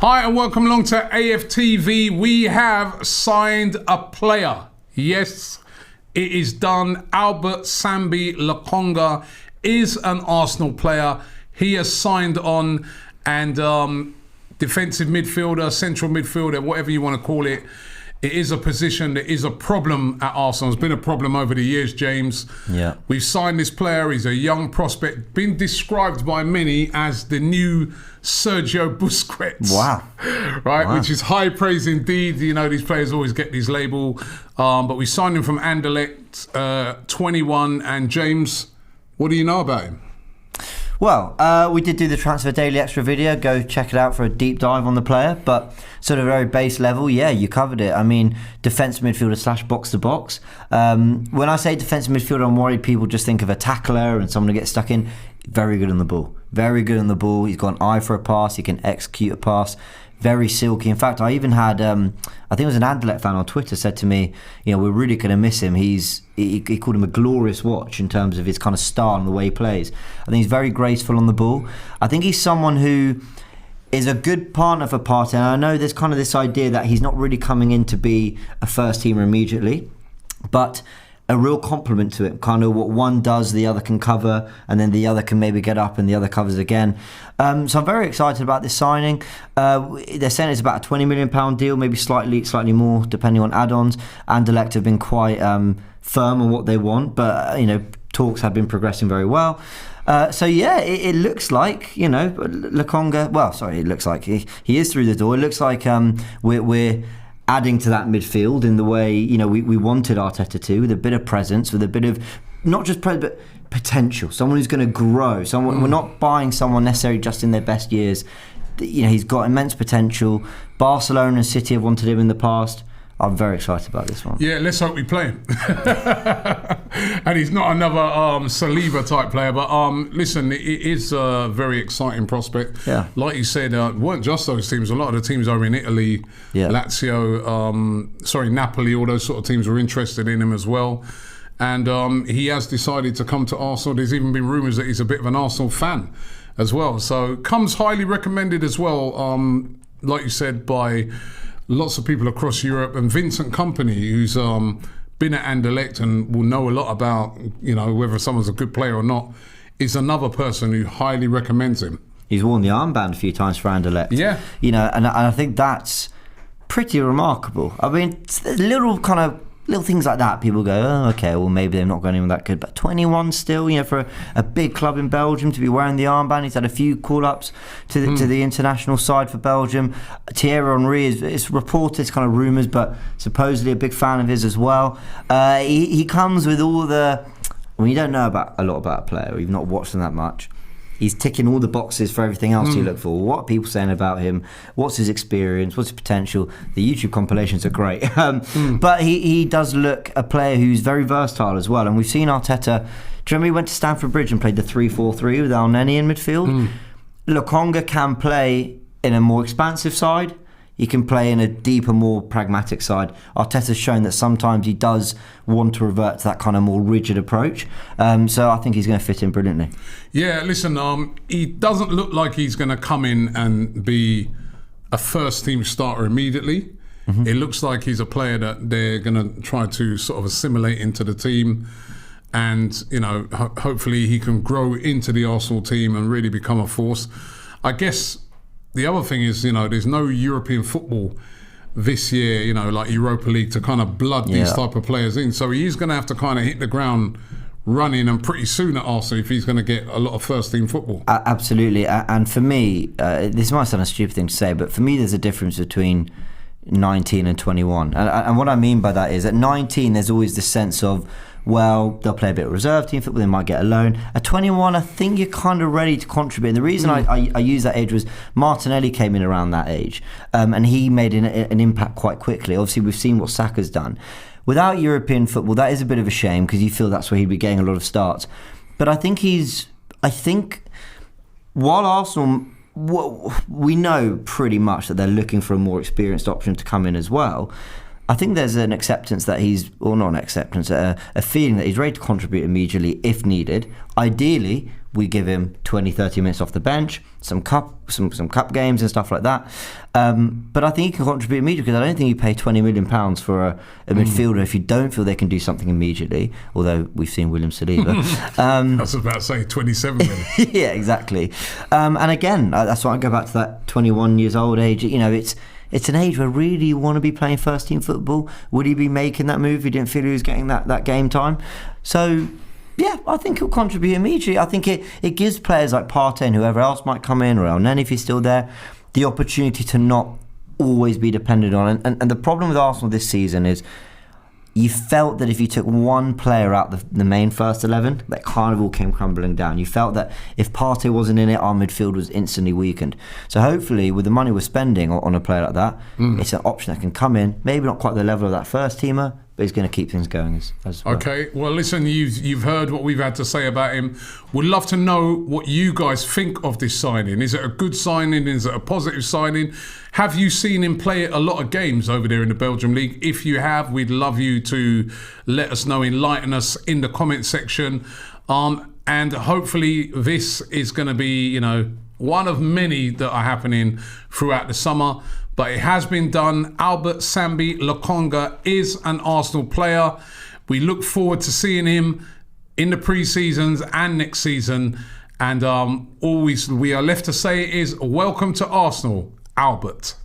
Hi and welcome along to AFTV. We have signed a player. Yes, it is done. Albert Sambi Lokonga is an Arsenal player. He has signed on, and defensive midfielder, central midfielder, whatever you want to call it. It is a position that is a problem at Arsenal. It's been a problem over the years, James. Yeah. We've signed this player. He's a young prospect, been described by many as the new Sergio Busquets. Wow. Right, Wow. Which is high praise indeed. You know, these players always get this label. But we signed him from Anderlecht, 21. And James, what do you know about him? Well, we did do the Transfer Daily Extra video. Go check it out for a deep dive on the player. But sort of very base level, yeah, you covered it. I mean, defensive midfielder / box to box. When I say defensive midfielder, I'm worried people just think of a tackler and someone to get stuck in. Very good on the ball. Very good on the ball. He's got an eye for a pass. He can execute a pass. Very silky. In fact, I even had, I think it was an Anderlecht fan on Twitter said to me, you know, we're really going to miss him. He called him a glorious watch in terms of his kind of style and the way he plays. I think he's very graceful on the ball. I think he's someone who is a good partner for Partey. And I know there's kind of this idea that he's not really coming in to be a first teamer immediately, but a real compliment to it. Kind of what one does, the other can cover, and then the other can maybe get up and the other covers again. So I'm very excited about this signing. They're saying it's about a £20 million deal, maybe slightly more depending on add-ons. Anderlecht have been quite firm on what they want, but you know, talks have been progressing very well. So yeah, it looks like, you know, Lokonga. Well, sorry, it looks like he is through the door. It looks like we're adding to that midfield in the way, you know, we wanted Arteta to, with a bit of presence, with a bit of not just presence but potential. Someone who's going to grow. Someone we're not buying someone necessarily just in their best years. You know, he's got immense potential. Barcelona and City have wanted him in the past. I'm very excited about this one. Yeah, let's hope we play him. And he's not another Saliba type player, but listen, it is a very exciting prospect. Yeah. Like you said, it weren't just those teams. A lot of the teams over in Italy, Yeah. Lazio, Napoli, all those sort of teams were interested in him as well. And he has decided to come to Arsenal. There's even been rumours that he's a bit of an Arsenal fan as well. So comes highly recommended as well, like you said, by lots of people across Europe, and Vincent Kompany, who's been at Anderlecht and will know a lot about, you know, whether someone's a good player or not, is another person who highly recommends him. He's worn the armband a few times for Anderlecht. Yeah. You know, and I think that's pretty remarkable. I mean, little things like that, people go, oh, okay, well, maybe they're not going even that good. But 21 still, you know, for a big club in Belgium to be wearing the armband. He's had a few call-ups to the international side for Belgium. Thierry Henry, it's reported, it's kind of rumours, but supposedly a big fan of his as well. He comes with all the... When you don't know a lot about a player, or you've not watched him that much, he's ticking all the boxes for everything else you look for. What are people saying about him? What's his experience? What's his potential? The YouTube compilations are great. But he does look a player who's very versatile as well. And we've seen Arteta. Do you remember he went to Stamford Bridge and played the 3-4-3 with Al Neni in midfield? Lokonga can play in a more expansive side. He can play in a deeper, more pragmatic side. Arteta's shown that sometimes he does want to revert to that kind of more rigid approach. So I think he's going to fit in brilliantly. Yeah, listen, he doesn't look like he's going to come in and be a first-team starter immediately. It looks like he's a player that they're going to try to sort of assimilate into the team. And, you know, hopefully he can grow into the Arsenal team and really become a force. I guess... The other thing is, you know, there's no European football this year, you know, like Europa League, to kind of blood these type of players in. So he's going to have to kind of hit the ground running, and pretty soon at Arsenal, if he's going to get a lot of first-team football. Absolutely. And for me, this might sound a stupid thing to say, but for me, there's a difference between 19 and 21. And what I mean by that is at 19, there's always this sense of, well, they'll play a bit of reserve team football, they might get a loan. At 21, I think you're kind of ready to contribute. And the reason I use that age was Martinelli came in around that age, and he made an impact quite quickly. Obviously, we've seen what Saka's done. Without European football, that is a bit of a shame, because you feel that's where he'd be getting a lot of starts. But I think while Arsenal, we know pretty much that they're looking for a more experienced option to come in as well. I think there's an acceptance that or not an acceptance, a feeling that he's ready to contribute immediately if needed. Ideally, we give him 20, 30 minutes off the bench, some cup games and stuff like that. But I think he can contribute immediately, because I don't think you pay £20 million for a midfielder if you don't feel they can do something immediately, although we've seen William Saliba. I was about to say 27 million. Yeah, exactly. And again, that's why I go back to that 21 years old age. You know, it's an age where really you want to be playing first team football. Would he be making that move if he didn't feel he was getting that game time? So yeah, I think he'll contribute immediately. I think it gives players like Partey and whoever else might come in, or El Neni if he's still there, the opportunity to not always be dependent on. And the problem with Arsenal this season is you felt that if you took one player out the main first 11, that kind of all came crumbling down. You felt that if Partey wasn't in it, our midfield was instantly weakened. So hopefully, with the money we're spending on a player like that, it's an option that can come in, maybe not quite the level of that first teamer, but he's going to keep things going as well. Okay, well, listen, you've heard what we've had to say about him. We'd love to know what you guys think of this signing. Is it a good signing? Is it a positive signing? Have you seen him play a lot of games over there in the Belgium League? If you have, we'd love you to let us know, enlighten us in the comment section. And hopefully this is going to be, one of many that are happening throughout the summer. But it has been done. Albert Sambi Lokonga is an Arsenal player. We look forward to seeing him in the pre-seasons and next season. And all we are left to say is welcome to Arsenal, Albert.